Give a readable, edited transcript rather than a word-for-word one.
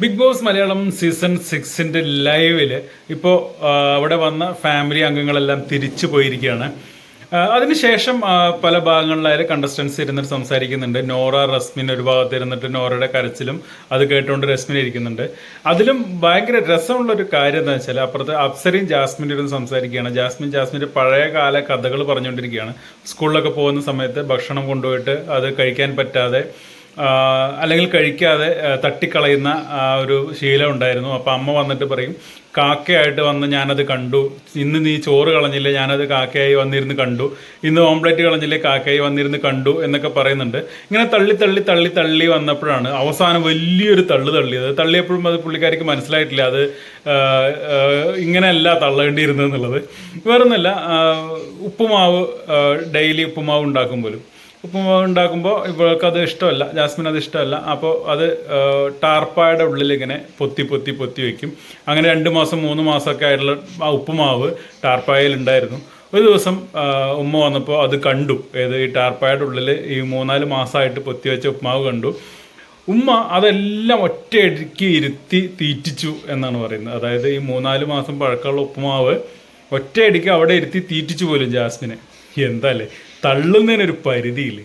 Big boss Malayalam season 6ന്റെ ലൈവില് ഇപ്പോൾ അവിടെ വന്ന ഫാമിലി അംഗങ്ങളെല്ലാം തിരിച്ചു പോയിരിക്കുകയാണ്. അതിനുശേഷം പല ഭാഗങ്ങളിലായാലും കണ്ടസ്റ്റൻസ് ഇരുന്നിട്ട് സംസാരിക്കുന്നുണ്ട്. നോറ റസ്മിൻ ഒരു ഭാഗത്ത് ഇരുന്നിട്ട് നോറയുടെ കരച്ചിലും അത് കേട്ടുകൊണ്ട് റസ്മിൻ ഇരിക്കുന്നുണ്ട്. അതിലും ഭയങ്കര രസമുള്ളൊരു കാര്യം എന്താ വെച്ചാൽ അപ്പുറത്ത് അപ്സരയും ജാസ്മിൻ ഇരുന്ന് സംസാരിക്കുകയാണ്. ജാസ്മിൻ്റെ പഴയ കാല കഥകൾ പറഞ്ഞുകൊണ്ടിരിക്കുകയാണ്. സ്കൂളിലൊക്കെ പോകുന്ന സമയത്ത് ഭക്ഷണം കൊണ്ടുപോയിട്ട് അത് കഴിക്കാൻ പറ്റാതെ അല്ലെങ്കിൽ കഴിക്കാതെ തട്ടിക്കളയുന്ന ഒരു ശീലം ഉണ്ടായിരുന്നു. അപ്പോൾ അമ്മ വന്നിട്ട് പറയും, കാക്കയായിട്ട് വന്ന് ഞാനത് കണ്ടു, ഇന്ന് നീ ചോറ് കളഞ്ഞില്ലേ ഞാനത് കാക്കയായി വന്നിരുന്ന് കണ്ടു, ഇന്ന് ഓംപ്ലേറ്റ് കളഞ്ഞില്ലേ കാക്കയായി വന്നിരുന്ന് കണ്ടു എന്നൊക്കെ പറയുന്നുണ്ട്. ഇങ്ങനെ തള്ളി തള്ളി തള്ളി തള്ളി വന്നപ്പോഴാണ് അവസാനം വലിയൊരു തള്ളിയത്. തള്ളിയപ്പോഴും അത് പുള്ളിക്കാരിക്ക് മനസ്സിലായിട്ടില്ല അത് ഇങ്ങനെയല്ല തള്ളേണ്ടിയിരുന്നതെന്നുള്ളത്. വേറൊന്നുമല്ല, ഉപ്പുമാവ് ഡെയിലി ഉപ്പുമാവ് ഉണ്ടാക്കും പോലും. ഉപ്പുമാവ് ഉണ്ടാക്കുമ്പോൾ ഇവൾക്കത് ഇഷ്ടമല്ല, ജാസ്മിൻ അത് ഇഷ്ടമല്ല. അപ്പോൾ അത് ടാർപ്പായുടെ ഉള്ളിൽ ഇങ്ങനെ പൊത്തി പൊത്തി പൊത്തി വയ്ക്കും. അങ്ങനെ 2 മാസം 3 മാസമൊക്കെ ആയിട്ടുള്ള ആ ഉപ്പുമാവ് ടാർപ്പായയിൽ ഉണ്ടായിരുന്നു. ഒരു ദിവസം ഉമ്മ വന്നപ്പോൾ അത് കണ്ടു. ഈ ടാർപ്പായുടെ ഉള്ളിൽ ഈ 3-4 മാസമായിട്ട് പൊത്തി വെച്ച ഉപ്പുമാവ് കണ്ടു. ഉമ്മ അതെല്ലാം ഒറ്റയടിക്ക് ഇരുത്തി തീറ്റിച്ചു എന്നാണ് പറയുന്നത്. അതായത് ഈ 3-4 മാസം പഴക്കമുള്ള ഉപ്പുമാവ് ഒറ്റയടിക്ക് അവിടെ ഇരുത്തി തീറ്റിച്ചു പോലും ജാസ്മിനെ. എന്താല്ലേ, തള്ളുന്നതിനൊരു പരിധിയില്ലേ.